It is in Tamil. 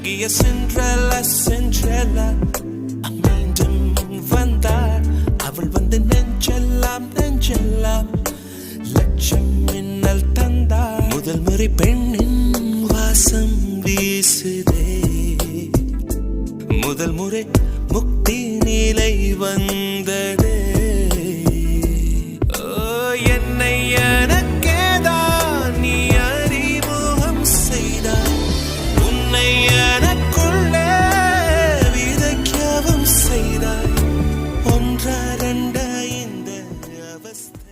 அழகிய சென்றலா சென்றலா மீண்டும் வந்தாள். அவள் வந்து நெஞ்செல்லாம் நெஞ்செல்லாம் லட்சம் மின்னல் தந்தாள். முதல் முறை பெண்ணின் வாசம் வீசுதே, முதல் முறை முக்தி நிலை வந்ததே. என்னை எனக்கேதான் நீ அறிமுகம் செய்தாய், உன்னை எனக்குள்ளே விதைக்கவும் செய்தாய். ஒன்றா ரெண்டா இந்த அவஸ்தை.